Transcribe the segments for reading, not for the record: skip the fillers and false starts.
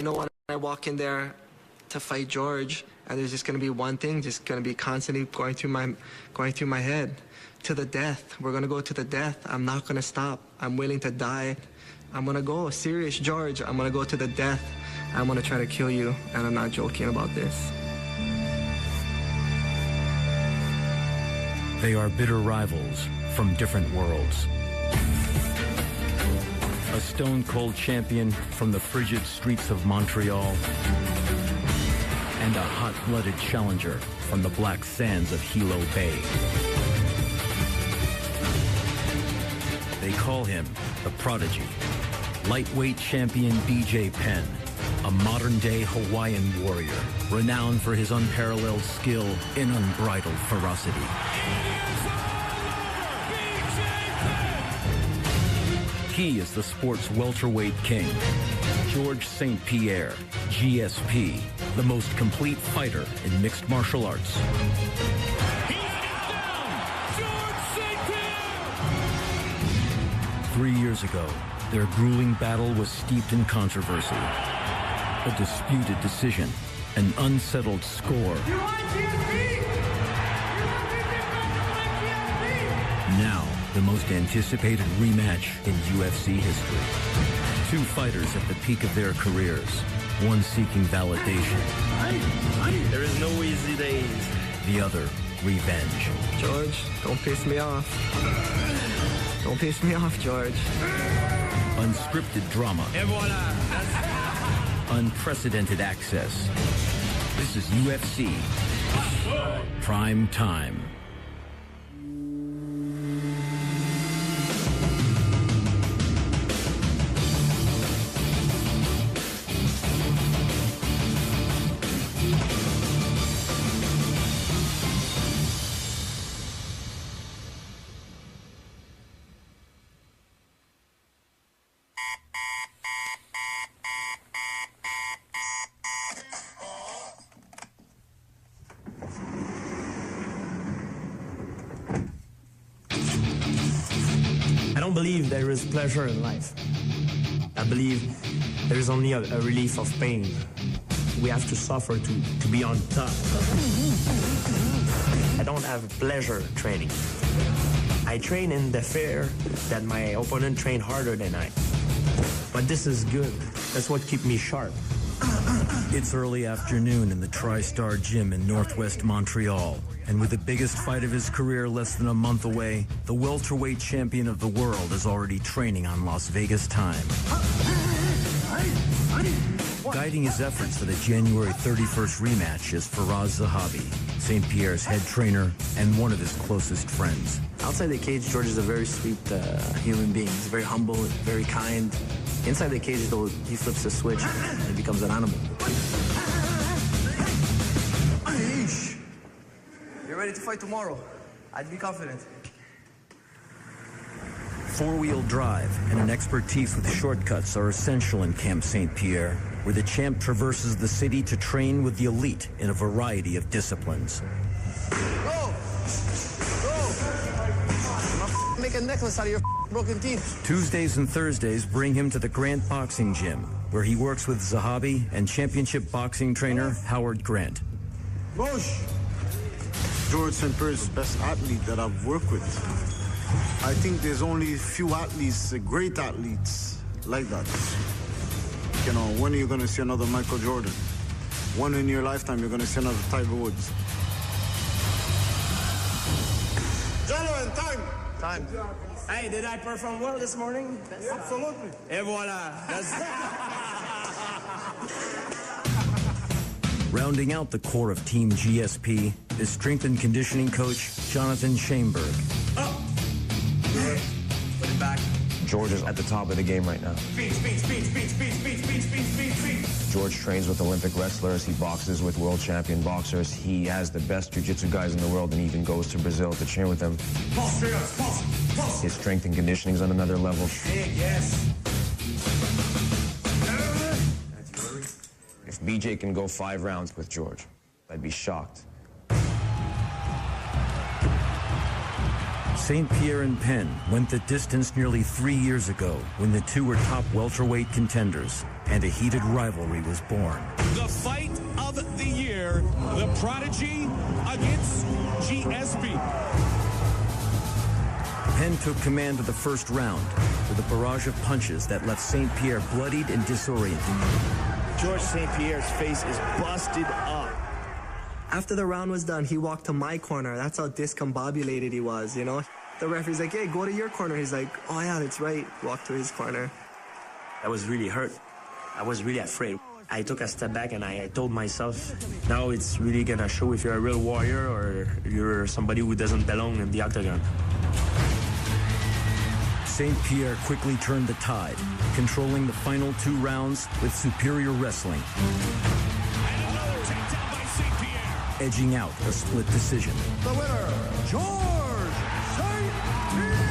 You know, when I walk in there to fight George, and there's just going to be one thing, just going to be constantly going through my head, to the death. We're going to go to the death. I'm not going to stop. I'm willing to die. I'm going to go. Serious, George. I'm going to go to the death. I'm going to try to kill you, and I'm not joking about this. They are bitter rivals from different worlds. A stone-cold champion from the frigid streets of Montreal, and a hot-blooded challenger from the black sands of Hilo Bay. They call him the Prodigy. Lightweight champion BJ Penn, a modern-day Hawaiian warrior, renowned for his unparalleled skill and unbridled ferocity. He is the sport's welterweight king, George St. Pierre, GSP, the most complete fighter in mixed martial arts. He is down! George St. Pierre! 3 years ago, their grueling battle was steeped in controversy. A disputed decision, an unsettled score. You want GSP? Now, the most anticipated rematch in UFC history. Two fighters at the peak of their careers, one seeking validation. There is no easy days. The other, revenge. George, don't piss me off. Don't piss me off, George. Unscripted drama. Et voilà. Unprecedented access. This is UFC Prime Time. I don't believe there is pleasure in life. I believe there is only a relief of pain. We have to suffer to be on top. I don't have pleasure training. I train in the fear that my opponent train harder than I. But this is good. That's what keeps me sharp. It's early afternoon in the TriStar Gym in northwest Montreal. And with the biggest fight of his career less than a month away, the welterweight champion of the world is already training on Las Vegas time. Guiding his efforts for the January 31st rematch is Firas Zahabi, St. Pierre's head trainer and one of his closest friends. Outside the cage, George is a very sweet human being. He's very humble, very kind. Inside the cage, though, he flips the switch and becomes an animal. You're ready to fight tomorrow. I'd be confident. Four-wheel drive and an expertise with shortcuts are essential in Camp St. Pierre, where the champ traverses the city to train with the elite in a variety of disciplines. Go! Go! Make a necklace out of your broken teeth. Tuesdays and Thursdays bring him to the Grant Boxing Gym, where he works with Zahabi and championship boxing trainer Howard Grant. Push! George St. Pierre is the best athlete that I've worked with. I think there's only a few athletes, great athletes, like that. You know, when are you going to see another Michael Jordan? When in your lifetime you're going to see another Tiger Woods? Gentlemen, time! Time. Hey, did I perform well this morning? Yeah, absolutely. Et voilà. Rounding out the core of Team GSP is strength and conditioning coach Jonathan Schoenberg. Up. Put it back. George is at the top of the game right now. Speed. George trains with Olympic wrestlers. He boxes with world champion boxers. He has the best jiu-jitsu guys in the world and even goes to Brazil to train with them. Pulse. His strength and conditioning is on another level. Big, yes. If BJ can go 5 rounds with George, I'd be shocked. St. Pierre and Penn went the distance nearly 3 years ago when the two were top welterweight contenders and a heated rivalry was born. The fight of the year, the Prodigy against GSP. Penn took command of the first round with a barrage of punches that left St. Pierre bloodied and disoriented. George St. Pierre's face is busted up. After the round was done, he walked to my corner. That's how discombobulated he was, you know? The referee's like, hey, go to your corner. He's like, oh, yeah, that's right. Walked to his corner. I was really hurt. I was really afraid. I took a step back and I told myself, now it's really gonna show if you're a real warrior or you're somebody who doesn't belong in the octagon. St. Pierre quickly turned the tide, controlling the final 2 rounds with superior wrestling, edging out a split decision. The winner, George St. Pierre!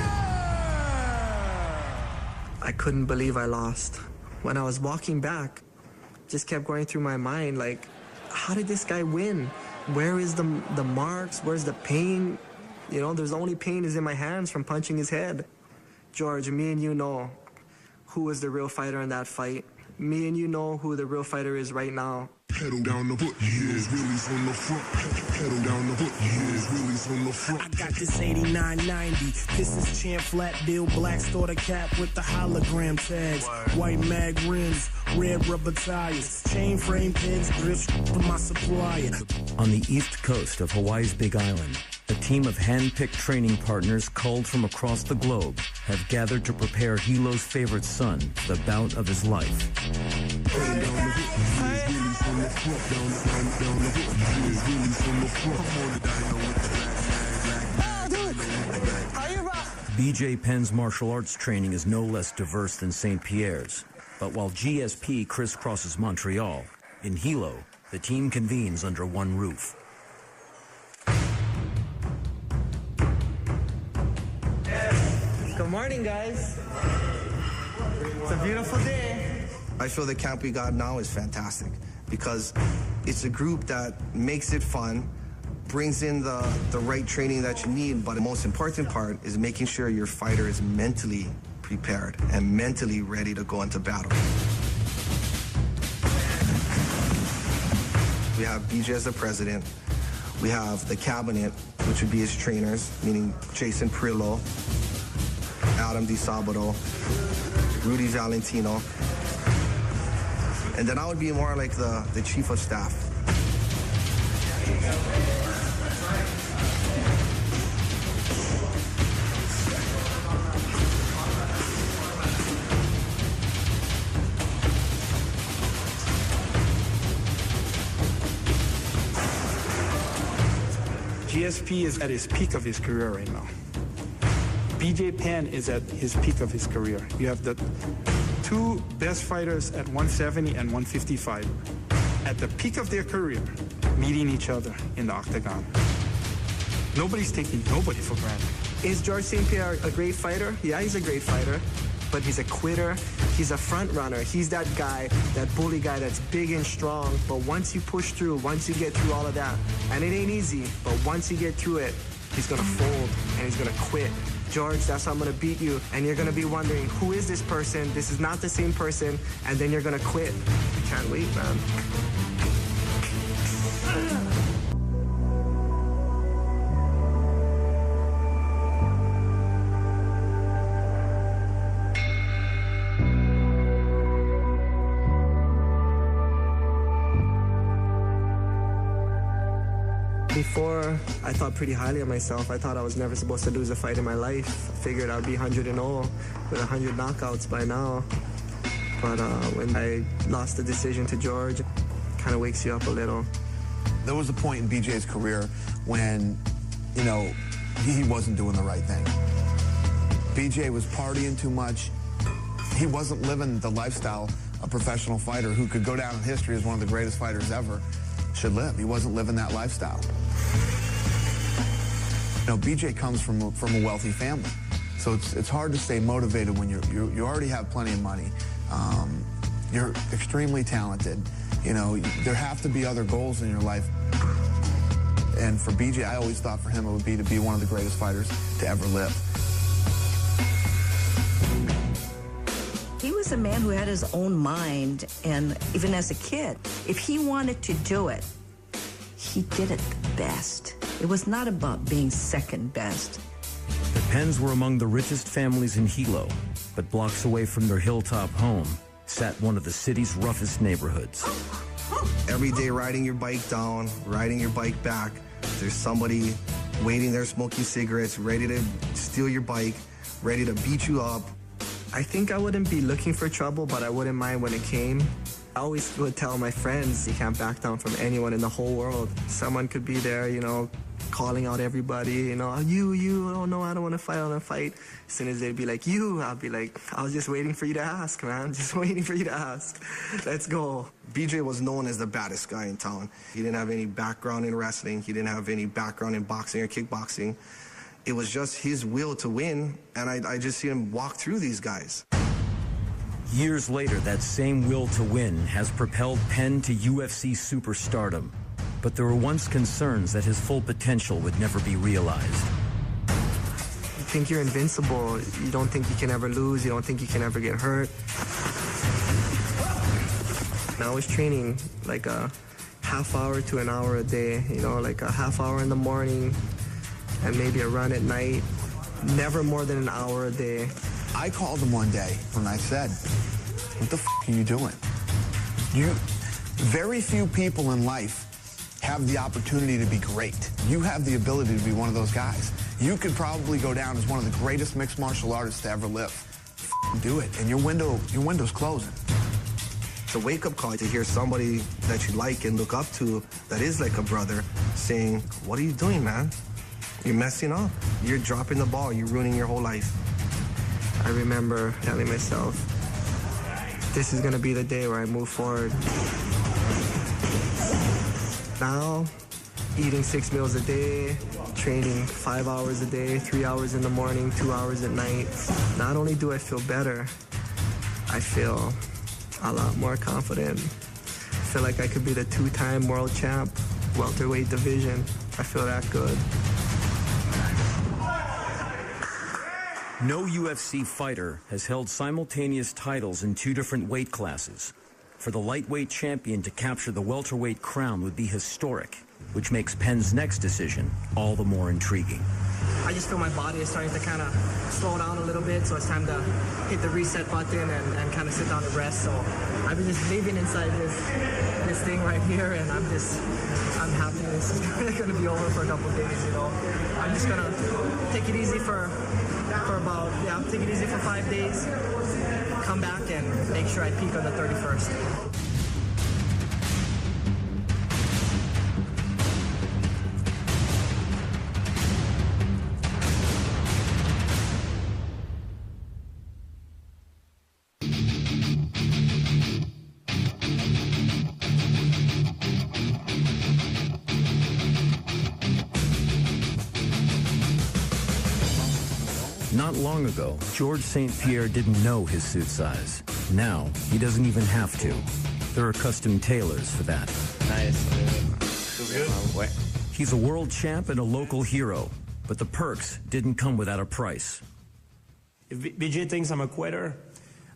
I couldn't believe I lost. When I was walking back, just kept going through my mind, like, how did this guy win? Where is the marks? Where's the pain? You know, there's only pain is in my hands from punching his head. George, me and you know who was the real fighter in that fight. Me and you know who the real fighter is right now. Pedal down the foot, yeah, wheelies on the front. Pedal down the foot, yeah, wheelies on the front. I got this 8990. This is Champ Flat Bill, black starter cap with the hologram tags. White mag rims, red rubber tires. Chain frame pegs, drift from my supplier. On the east coast of Hawaii's Big Island, a team of hand-picked training partners culled from across the globe have gathered to prepare Hilo's favorite son for the bout of his life. BJ Penn's martial arts training is no less diverse than St. Pierre's. But while GSP crisscrosses Montreal, in Hilo, the team convenes under one roof. Good morning, guys. It's a beautiful day. I feel the camp we got now is fantastic because it's a group that makes it fun, brings in the right training that you need, but the most important part is making sure your fighter is mentally prepared and mentally ready to go into battle. We have BJ as the president. We have the cabinet, which would be his trainers, meaning Jason Perillo, Adam DiSabato, Rudy Valentino. And then I would be more like the chief of staff. GSP is at his peak of his career right now. BJ Penn is at his peak of his career. You have the 2 best fighters at 170 and 155 at the peak of their career meeting each other in the octagon. Nobody's taking nobody for granted. Is George St. Pierre a great fighter? Yeah, he's a great fighter, but he's a quitter. He's a front runner. He's that guy, that bully guy that's big and strong, but once you push through, once you get through all of that, and it ain't easy, but once you get through it, he's gonna fold and he's gonna quit. George, that's how I'm gonna beat you. And you're gonna be wondering, who is this person? This is not the same person. And then you're gonna quit. I can't wait, man. Before, I thought pretty highly of myself. I thought I was never supposed to lose a fight in my life. I figured I'd be 100-0 with 100 knockouts by now. But when I lost the decision to George, it kind of wakes you up a little. There was a point in BJ's career when, you know, he wasn't doing the right thing. BJ was partying too much. He wasn't living the lifestyle a professional fighter who could go down in history as one of the greatest fighters ever should live. He wasn't living that lifestyle. You know, BJ comes from a wealthy family, so it's hard to stay motivated when you already have plenty of money. You're extremely talented. You know, there have to be other goals in your life. And for BJ, I always thought for him it would be to be one of the greatest fighters to ever live. He was a man who had his own mind, and even as a kid, if he wanted to do it, he did it the best. It was not about being second best. The Penns were among the richest families in Hilo, but blocks away from their hilltop home sat one of the city's roughest neighborhoods. Every day riding your bike down, riding your bike back, there's somebody waiting there smoking cigarettes, ready to steal your bike, ready to beat you up. I think I wouldn't be looking for trouble, but I wouldn't mind when it came. I always would tell my friends, you can't back down from anyone in the whole world. Someone could be there, you know, calling out everybody, you know, you, oh no, I don't want to fight, I don't want to fight. As soon as they'd be like, you, I'll be like, I was just waiting for you to ask, man, just waiting for you to ask. Let's go. BJ was known as the baddest guy in town. He didn't have any background in wrestling. He didn't have any background in boxing or kickboxing. It was just his will to win, and I just see him walk through these guys. Years later, that same will to win has propelled Penn to UFC superstardom. But there were once concerns that his full potential would never be realized. You think you're invincible. You don't think you can ever lose. You don't think you can ever get hurt. And I was training like a half hour to an hour a day, you know, like a half hour in the morning and maybe a run at night. Never more than an hour a day. I called him one day and I said, what the f*** are you doing? Very few people in life have the opportunity to be great. You have the ability to be one of those guys. You could probably go down as one of the greatest mixed martial artists to ever live. Do it, and your window's closing. It's a wake-up call to hear somebody that you like and look up to that is like a brother saying, what are you doing, man? You're messing up. You're dropping the ball. You're ruining your whole life. I remember telling myself, this is going to be the day where I move forward. Now, eating 6 meals a day, training 5 hours a day, 3 hours in the morning, 2 hours at night. Not only do I feel better, I feel a lot more confident. I feel like I could be the 2-time world champ, welterweight division. I feel that good. No UFC fighter has held simultaneous titles in 2 different weight classes. For the lightweight champion to capture the welterweight crown would be historic, which makes Penn's next decision all the more intriguing. I just feel my body is starting to kind of slow down a little bit, so it's time to hit the reset button and kind of sit down and rest. So I've been just living inside this thing right here, and I'm happy this is going to be over for a couple of days, you know. I'm just going to take it easy for take it easy for 5 days, come back and make sure I peak on the 31st. Not long ago, George St. Pierre didn't know his suit size. Now, he doesn't even have to. There are custom tailors for that. Nice. Feels good. He's a world champ and a local hero, but the perks didn't come without a price. If BJ thinks I'm a quitter,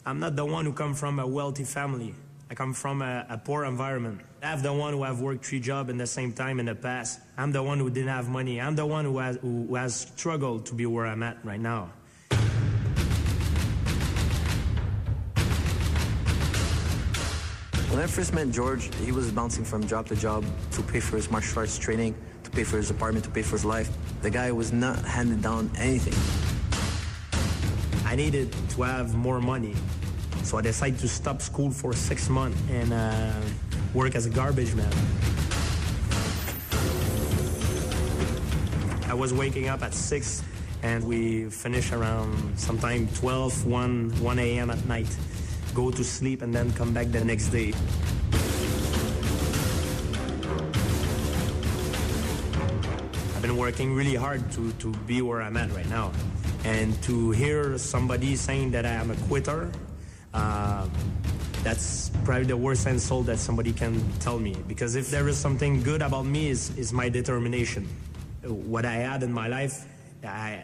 I'm not the one who come from a wealthy family. I come from a poor environment. I'm the one who have worked 3 jobs in the same time in the past. I'm the one who didn't have money. I'm the one who has struggled to be where I'm at right now. When I first met George, he was bouncing from job to job to pay for his martial arts training, to pay for his apartment, to pay for his life. The guy was not handing down anything. I needed to have more money. So I decided to stop school for 6 months and work as a garbage man. I was waking up at 6 and we finish around sometime 12, 1 a.m. at night. Go to sleep and then come back the next day. I've been working really hard to be where I'm at right now. And to hear somebody saying that I am a quitter, That's probably the worst insult that somebody can tell me, because if there is something good about me is my determination. What I had in my life, I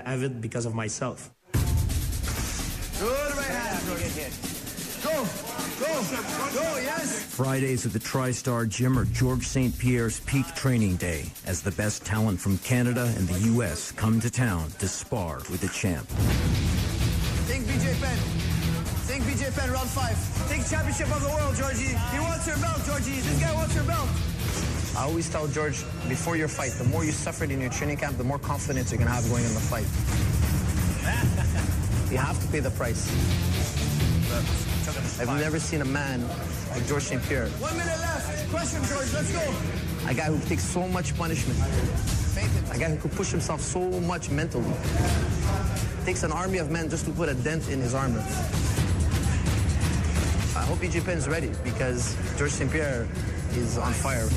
have it because of myself. Good right hand. Go, yes. Fridays at the TriStar Gym are George St. Pierre's peak training day as the best talent from Canada and the U.S. come to town to spar with the champ. Think BJ Penn. Think BJ Penn, round 5. Take championship of the world, Georgie. He wants your belt, Georgie. This guy wants your belt. I always tell George, before your fight, the more you suffered in your training camp, the more confidence you're going to have going in the fight. You have to pay the price. I've never seen a man like George St. Pierre. 1 minute left. Question, George. Let's go. A guy who takes so much punishment. A guy who could push himself so much mentally. Takes an army of men just to put a dent in his armor. I hope BJ Penn's ready, because George St. Pierre is on fire.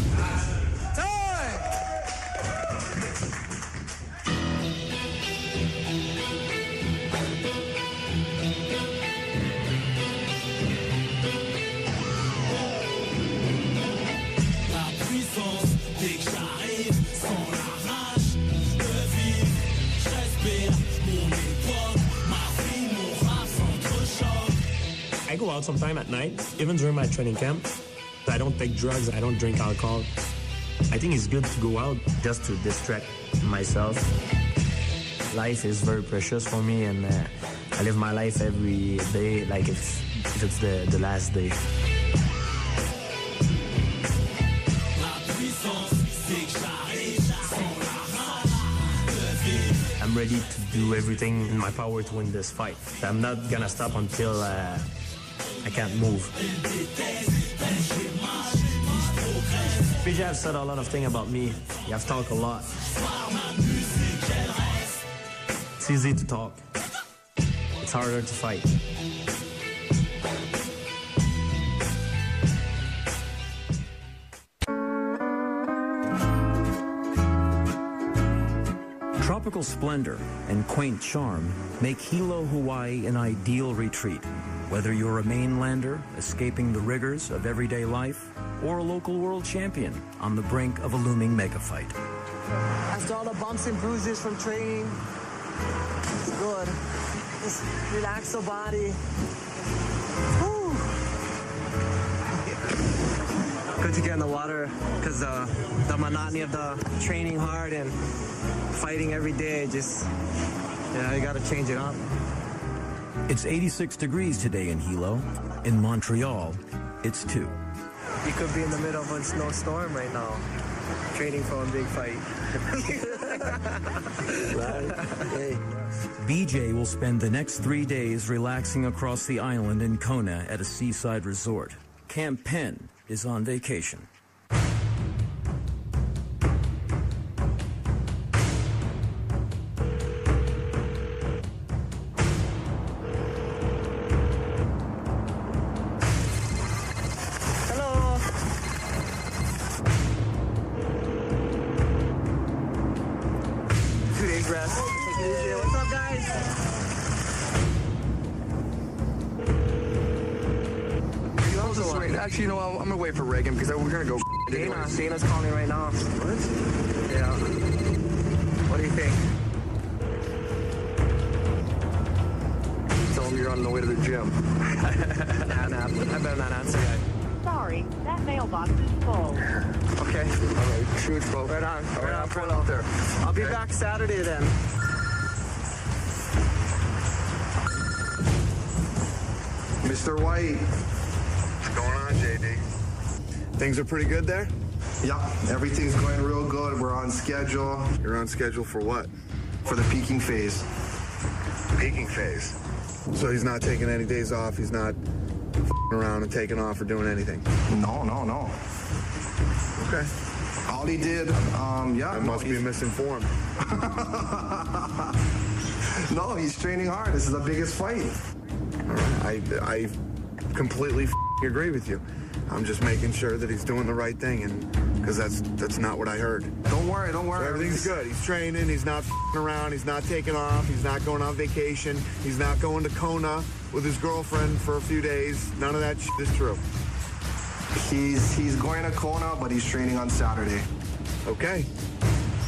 I go out sometime at night, even during my training camp. I don't take drugs, I don't drink alcohol. I think it's good to go out just to distract myself. Life is very precious for me, and I live my life every day like if it's the last day. I'm ready to do everything in my power to win this fight. I'm not gonna stop until I can't move. BJ have said a lot of things about me. You have talked a lot. It's easy to talk. It's harder to fight. Tropical splendor and quaint charm make Hilo, Hawaii an ideal retreat. Whether you're a mainlander escaping the rigors of everyday life or a local world champion on the brink of a looming mega fight. After all the bumps and bruises from training, it's good. Just relax the body. Whew. Good to get in the water, because the monotony of the training hard and fighting every day, just, you gotta change it up. It's 86 degrees today in Hilo. In Montreal, it's 2. You could be in the middle of a snowstorm right now, training for a big fight. Right. Hey. BJ will spend the next 3 days relaxing across the island in Kona at a seaside resort. Camp Penn is on vacation. Actually, you know, I'm gonna wait for Reagan because we're gonna go. Dana's calling right now. What? Yeah. What do you think? Tell him you're on the way to the gym. Nah, I better not answer that. Sorry, that mailbox is full. Okay. All right. Shoot, bro. Right on. All right, I'll pull out there. I'll be back Saturday then. Mr. White. What's going on, JD? Things are pretty good there? Yeah, everything's going real good. We're on schedule. You're on schedule for what? For the peaking phase. Peaking phase. So he's not taking any days off. He's not f***ing around and taking off or doing anything. No. Okay. All he did, I must be misinformed. No, he's training hard. This is the biggest fight. All right. I completely agree with you. I'm just making sure that he's doing the right thing and Because that's not what I heard. Don't worry. So everything's good. He's training. He's not f***ing around. He's not taking off. He's not going on vacation. He's not going to Kona with his girlfriend for a few days. None of that shit is true. He's going to Kona, but he's training on Saturday. Okay.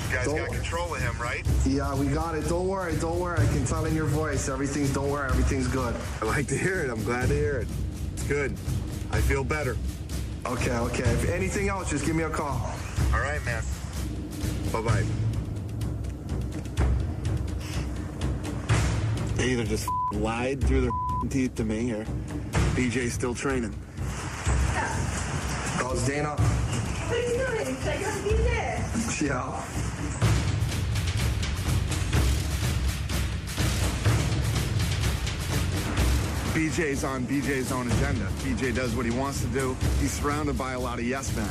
You guys got control of him, right? Yeah, we got it. Don't worry. I can tell in your voice. Don't worry, everything's good. I like to hear it. I'm glad to hear it. It's good. I feel better. Okay. If anything else, just give me a call. All right, man. Bye-bye. They either just lied through their teeth to me, or BJ's still training. How's Dana? What are you doing? Check out BJ. Yeah. BJ's on BJ's own agenda. BJ does what he wants to do. He's surrounded by a lot of yes men.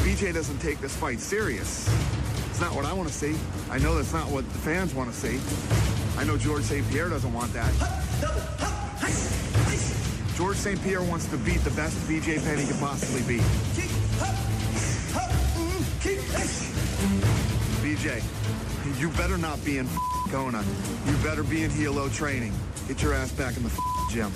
BJ doesn't take this fight serious. It's not what I want to see. I know that's not what the fans want to see. I know George St. Pierre doesn't want that. George St. Pierre wants to beat the best BJ Penn he could possibly beat. BJ, you better not be in Kona. You better be in Hilo training. Get your ass back in the gym.